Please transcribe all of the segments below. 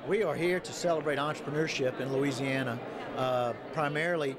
We are here to celebrate entrepreneurship in Louisiana. Primarily,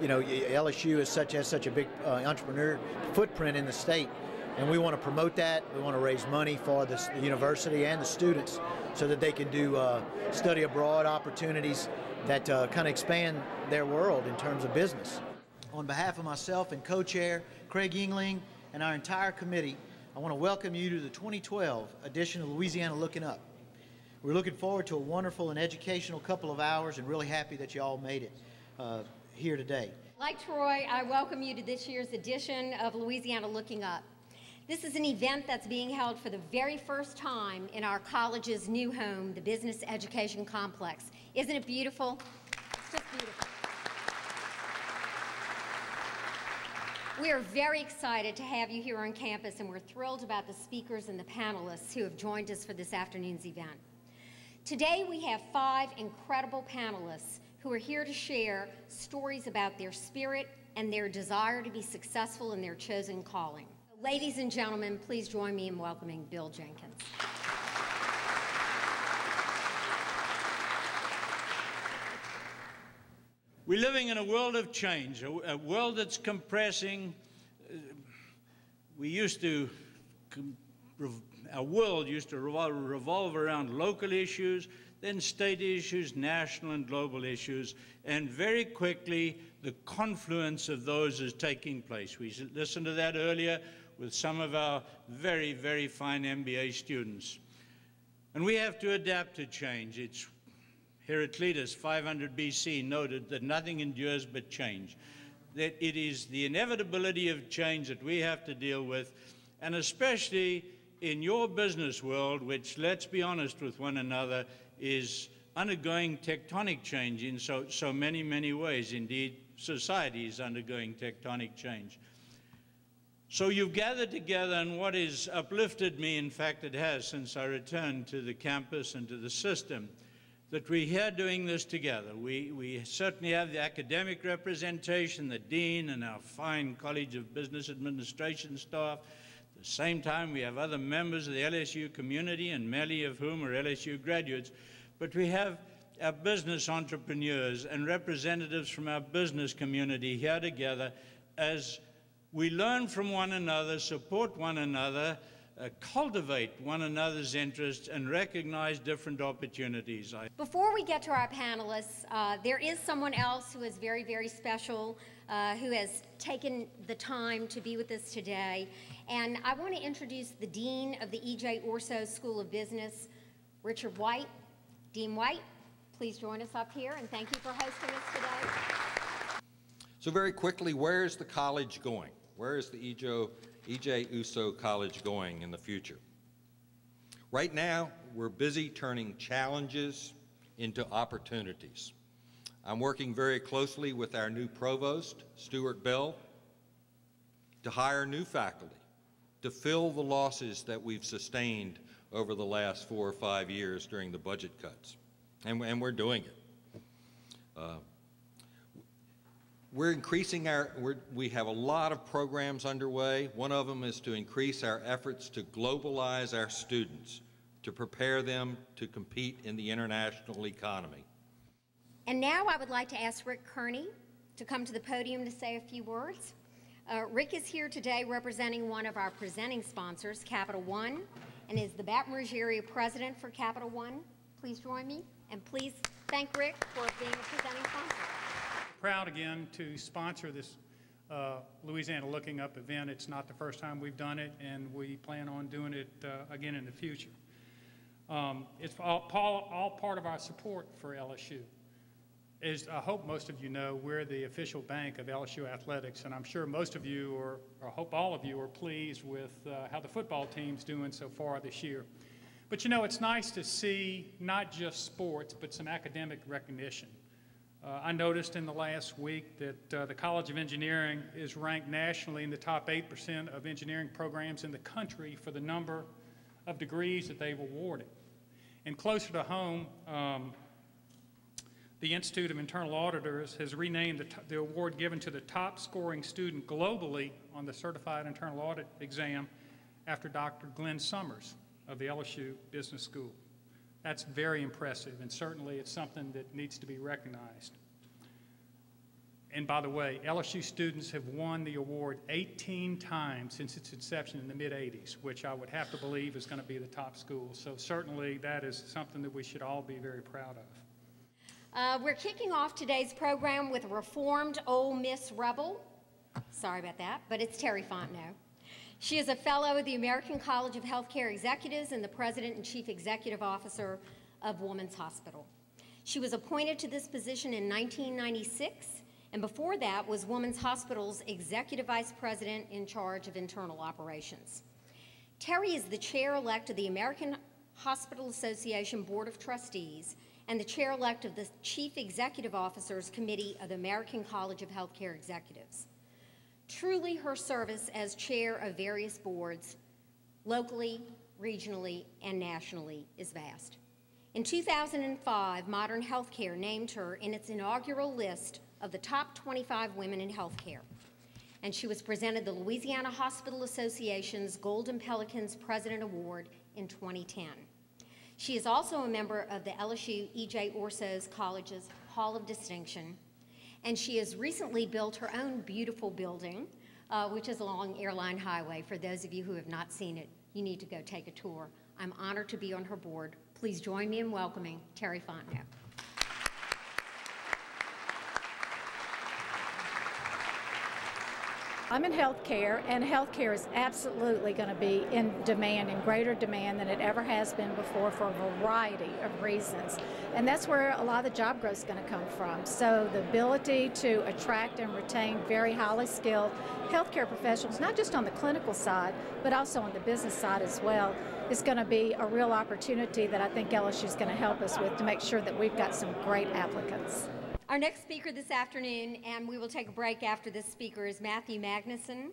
LSU has such a big entrepreneur footprint in the state, and we want to promote that. We want to raise money for the university and the students so that they can do study abroad opportunities that kind of expand their world in terms of business. On behalf of myself and co-chair Craig Yingling and our entire committee, I want to welcome you to the 2012 edition of Louisiana Looking Up. We're looking forward to a wonderful and educational couple of hours and really happy that you all made it here today. Like Troy, I welcome you to this year's edition of Louisiana Looking Up. This is an event that's being held for the very first time in our college's new home, the Business Education Complex. Isn't it beautiful? It's just beautiful. We are very excited to have you here on campus, and we're thrilled about the speakers and the panelists who have joined us for this afternoon's event. Today we have 5 incredible panelists who are here to share stories about their spirit and their desire to be successful in their chosen calling. Ladies and gentlemen, please join me in welcoming Bill Jenkins. We're living in a world of change, a world that's compressing. Our world used to revolve around local issues, then state issues, national and global issues, and very quickly the confluence of those is taking place. We listened to that earlier with some of our very, very fine MBA students. And we have to adapt to change. Heraclitus, 500 BC, noted that nothing endures but change, that it is the inevitability of change that we have to deal with, and especially in your business world, which, let's be honest with one another, is undergoing tectonic change in so many, many ways. Indeed, society is undergoing tectonic change. So you've gathered together, and what has uplifted me, in fact it has since I returned to the campus and to the system, that we're here doing this together. We certainly have the academic representation, the dean and our fine College of Business Administration staff. At the same time, we have other members of the LSU community, and many of whom are LSU graduates. But we have our business entrepreneurs and representatives from our business community here together as we learn from one another, support one another, cultivate one another's interests, and recognize different opportunities. Before we get to our panelists, there is someone else who is very, very special, who has taken the time to be with us today. And I want to introduce the Dean of the E.J. Orso School of Business, Richard White. Dean White, please join us up here, and thank you for hosting us today. So very quickly, where is the college going? Where is the E.J. Orso College going in the future? Right now, we're busy turning challenges into opportunities. I'm working very closely with our new provost, Stuart Bell, to hire new faculty, to fill the losses that we've sustained over the last 4 or 5 years during the budget cuts. And we're doing it. We have a lot of programs underway. One of them is to increase our efforts to globalize our students, to prepare them to compete in the international economy. And now I would like to ask Rick Kearney to come to the podium to say a few words. Rick is here today representing one of our presenting sponsors, Capital One, and is the Baton Rouge area president for Capital One. Please join me, and please thank Rick for being a presenting sponsor. Proud again to sponsor this Louisiana Looking Up event. It's not the first time we've done it, and we plan on doing it again in the future. It's all part of our support for LSU. As I hope most of you know, we're the official bank of LSU Athletics, and I'm sure most of you, or I hope all of you, are pleased with how the football team's doing so far this year. But you know, it's nice to see not just sports, but some academic recognition. I noticed in the last week that the College of Engineering is ranked nationally in the top 8% of engineering programs in the country for the number of degrees that they've awarded. And closer to home, the Institute of Internal Auditors has renamed the award given to the top scoring student globally on the Certified Internal Audit exam after Dr. Glenn Summers of the LSU Business School. That's very impressive, and certainly it's something that needs to be recognized. And by the way, LSU students have won the award 18 times since its inception in the mid-'80s, which I would have to believe is going to be the top school. So certainly that is something that we should all be very proud of. We're kicking off today's program with a reformed Ole Miss Rebel. Sorry about that, but it's Terry Fontenot. She is a fellow of the American College of Healthcare Executives and the president and chief executive officer of Woman's Hospital. She was appointed to this position in 1996, and before that was Woman's Hospital's executive vice president in charge of internal operations. Terry is the chair-elect of the American Hospital Association Board of Trustees and the chair-elect of the Chief Executive Officers Committee of the American College of Healthcare Executives. Truly, her service as chair of various boards, locally, regionally, and nationally, is vast. In 2005, Modern Healthcare named her in its inaugural list of the top 25 women in healthcare, and she was presented the Louisiana Hospital Association's Golden Pelicans President Award in 2010. She is also a member of the LSU E.J. Orso's College's Hall of Distinction, and she has recently built her own beautiful building, which is along Airline Highway. For those of you who have not seen it, you need to go take a tour. I'm honored to be on her board. Please join me in welcoming Terry Fontenot. I'm in healthcare, and healthcare is absolutely going to be in demand, in greater demand than it ever has been before for a variety of reasons. And that's where a lot of the job growth is going to come from. So the ability to attract and retain very highly skilled healthcare professionals, not just on the clinical side, but also on the business side as well, is going to be a real opportunity that I think LSU is going to help us with to make sure that we've got some great applicants. Our next speaker this afternoon, and we will take a break after this speaker, is Matthew Magnuson.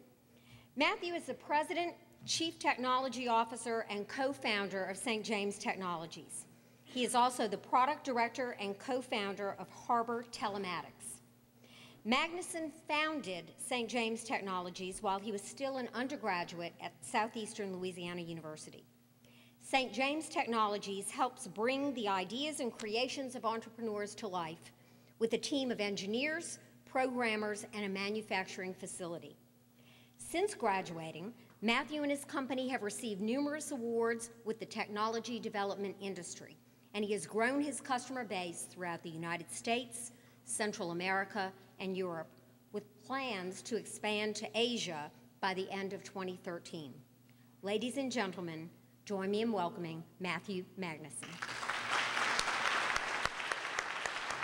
Matthew is the President, Chief Technology Officer, and co-founder of St. James Technologies. He is also the Product Director and co-founder of Harbor Telematics. Magnuson founded St. James Technologies while he was still an undergraduate at Southeastern Louisiana University. St. James Technologies helps bring the ideas and creations of entrepreneurs to life with a team of engineers, programmers, and a manufacturing facility. Since graduating, Matthew and his company have received numerous awards with the technology development industry, and he has grown his customer base throughout the United States, Central America, and Europe, with plans to expand to Asia by the end of 2013. Ladies and gentlemen, join me in welcoming Matthew Magnuson.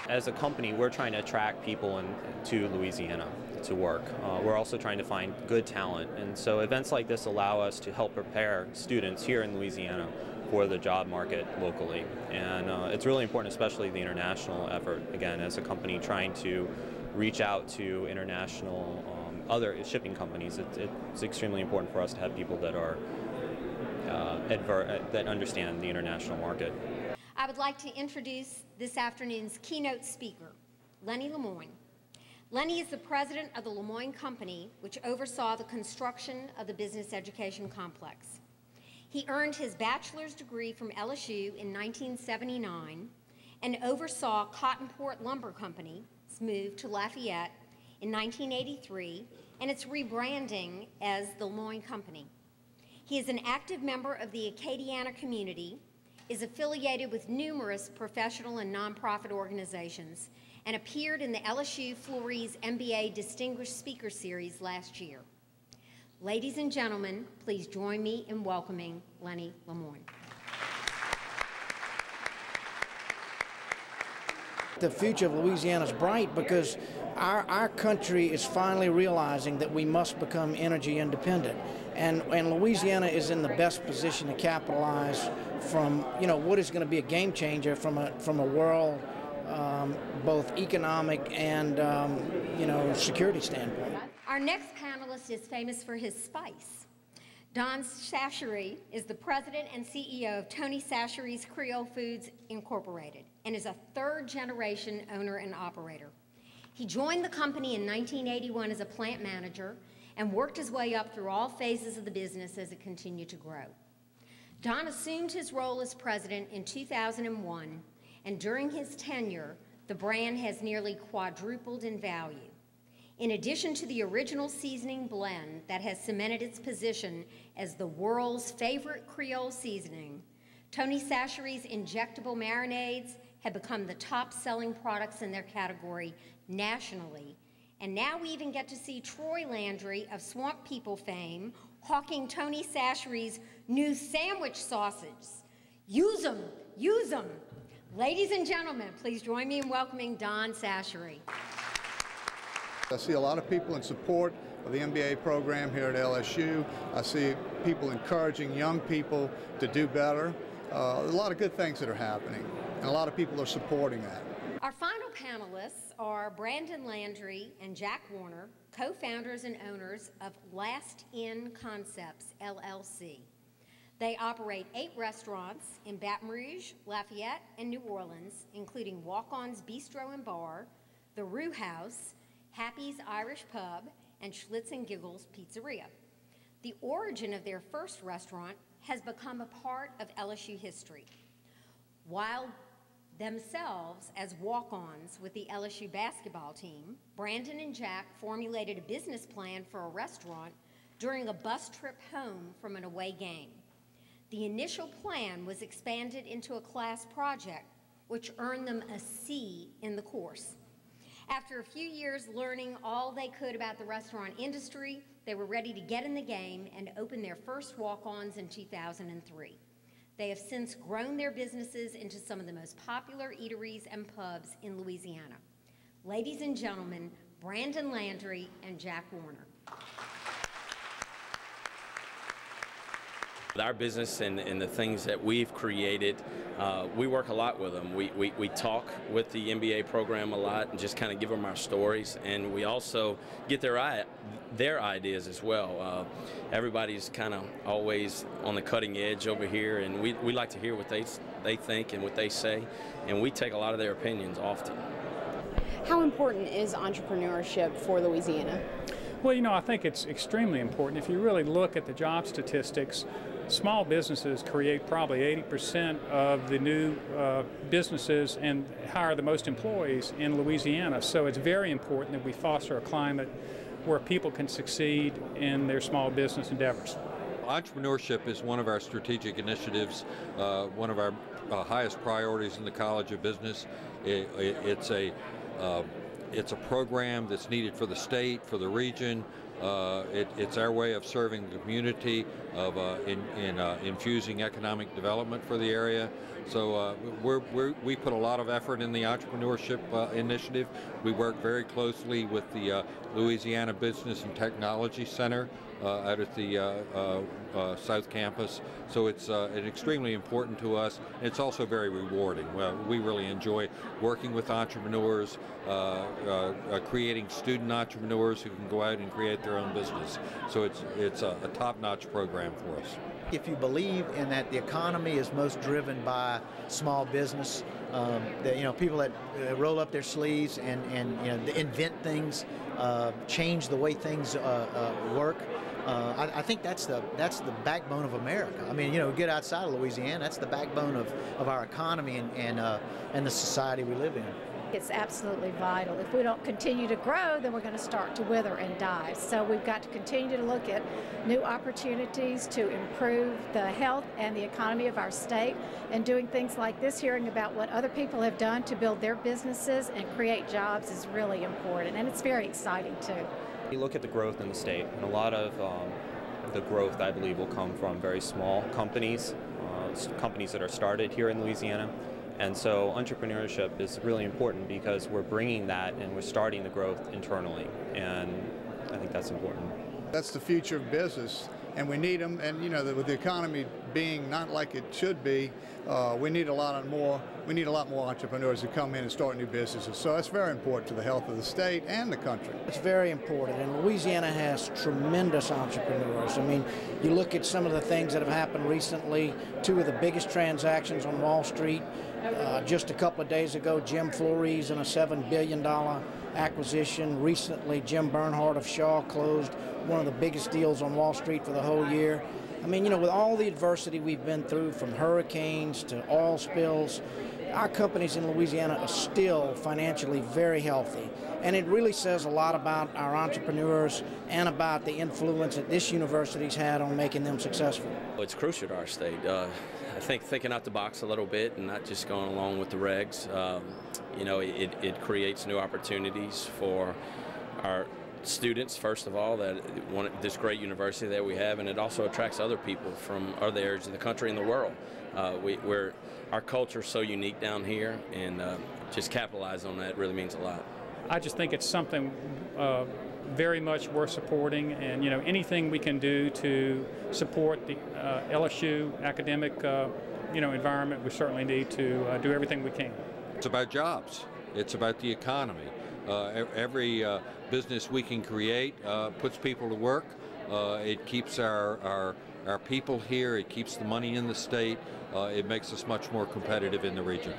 As a company, we're trying to attract people to Louisiana to work. We're also trying to find good talent, and so events like this allow us to help prepare students here in Louisiana for the job market locally. And it's really important, especially the international effort, again, as a company trying to reach out to international other shipping companies. It's extremely important for us to have people that are that understand the international market. I would like to introduce this afternoon's keynote speaker, Lenny Lemoine. Lenny is the president of the Lemoine Company, which oversaw the construction of the business education complex. He earned his bachelor's degree from LSU in 1979 and oversaw Cottonport Lumber Company's move to Lafayette in 1983 and its rebranding as the Lemoine Company. He is an active member of the Acadiana community, is affiliated with numerous professional and nonprofit organizations, and appeared in the LSU Flores MBA Distinguished Speaker Series last year. Ladies and gentlemen, please join me in welcoming Lenny Lemoine. The future of Louisiana is bright because our country is finally realizing that we must become energy independent. And Louisiana is in the best position to capitalize from, what is going to be a game changer from a world, both economic and, security standpoint. Our next panelist is famous for his spice. Don Chachery is the president and CEO of Tony Chachery's Creole Foods Incorporated and is a third-generation owner and operator. He joined the company in 1981 as a plant manager and worked his way up through all phases of the business as it continued to grow. Don assumed his role as president in 2001, and during his tenure, the brand has nearly quadrupled in value. In addition to the original seasoning blend that has cemented its position as the world's favorite Creole seasoning, Tony Chachere's injectable marinades have become the top-selling products in their category nationally. And now we even get to see Troy Landry of Swamp People fame hawking Tony Chachere's new sandwich sausages. Use them, use them. Ladies and gentlemen, please join me in welcoming Don Chachere. I see a lot of people in support of the MBA program here at LSU. I see people encouraging young people to do better. A lot of good things that are happening, and a lot of people are supporting that. Our final panelists are Brandon Landry and Jack Warner, co-founders and owners of Last In Concepts, LLC. They operate 8 restaurants in Baton Rouge, Lafayette, and New Orleans, including Walk-On's Bistro and Bar, the Rue House, Happy's Irish Pub, and Schlitz and Giggles Pizzeria. The origin of their first restaurant has become a part of LSU history. While themselves as walk-ons with the LSU basketball team, Brandon and Jack formulated a business plan for a restaurant during a bus trip home from an away game. The initial plan was expanded into a class project, which earned them a C in the course. After a few years learning all they could about the restaurant industry, they were ready to get in the game and open their first walk-ons in 2003. They have since grown their businesses into some of the most popular eateries and pubs in Louisiana. Ladies and gentlemen, Brandon Landry and Jack Warner. Our business and the things that we've created, we work a lot with them. We talk with the MBA program a lot and just kind of give them our stories, and we also get their ideas as well. Everybody's kind of always on the cutting edge over here, and we like to hear what they think and what they say, and we take a lot of their opinions often. How important is entrepreneurship for Louisiana? Well, you know, I think it's extremely important. If you really look at the job statistics, small businesses create probably 80% of the new businesses and hire the most employees in Louisiana. So it's very important that we foster a climate where people can succeed in their small business endeavors. Entrepreneurship is one of our strategic initiatives, one of our highest priorities in the College of Business. It's a program that's needed for the state, for the region. It's our way of serving the community, of infusing economic development for the area. So we put a lot of effort in the entrepreneurship initiative. We work very closely with the Louisiana Business and Technology Center out at the South Campus. So it's extremely important to us. It's also very rewarding. We really enjoy working with entrepreneurs, creating student entrepreneurs who can go out and create their own business. So it's a top-notch program for us. If you believe in that the economy is most driven by small business, people that roll up their sleeves and invent things, change the way things work. I think that's the backbone of America. I mean, get outside of Louisiana, that's the backbone of our economy and the society we live in. It's absolutely vital. If we don't continue to grow, then we're going to start to wither and die. So we've got to continue to look at new opportunities to improve the health and the economy of our state, and doing things like this, hearing about what other people have done to build their businesses and create jobs is really important, and it's very exciting too. You look at the growth in the state, and a lot of the growth, I believe, will come from very small companies, companies that are started here in Louisiana. And so entrepreneurship is really important because we're bringing that and we're starting the growth internally, and I think that's important. That's the future of business, and we need them. And with the economy being not like it should be, we need a lot more entrepreneurs to come in and start new businesses. So that's very important to the health of the state and the country. It's very important, and Louisiana has tremendous entrepreneurs. I mean, you look at some of the things that have happened recently. 2 of the biggest transactions on Wall Street. Just a couple of days ago, Jim Flores in a $7 billion acquisition. Recently, Jim Bernhardt of Shaw closed one of the biggest deals on Wall Street for the whole year. I mean, you know, with all the adversity we've been through, from hurricanes to oil spills, our companies in Louisiana are still financially very healthy. And it really says a lot about our entrepreneurs and about the influence that this university's had on making them successful. It's crucial to our state. I think thinking out the box a little bit and not just going along with the regs, you know, it creates new opportunities for our students, first of all, that want this great university that we have, and it also attracts other people from other areas of the country and the world. Our culture is so unique down here, and just capitalize on that really means a lot. I just think it's something very much worth supporting, and you know, anything we can do to support the LSU academic you know, environment, we certainly need to do everything we can. It's about jobs. It's about the economy. Every business we can create puts people to work. It keeps our people here. It keeps the money in the state. It makes us much more competitive in the region.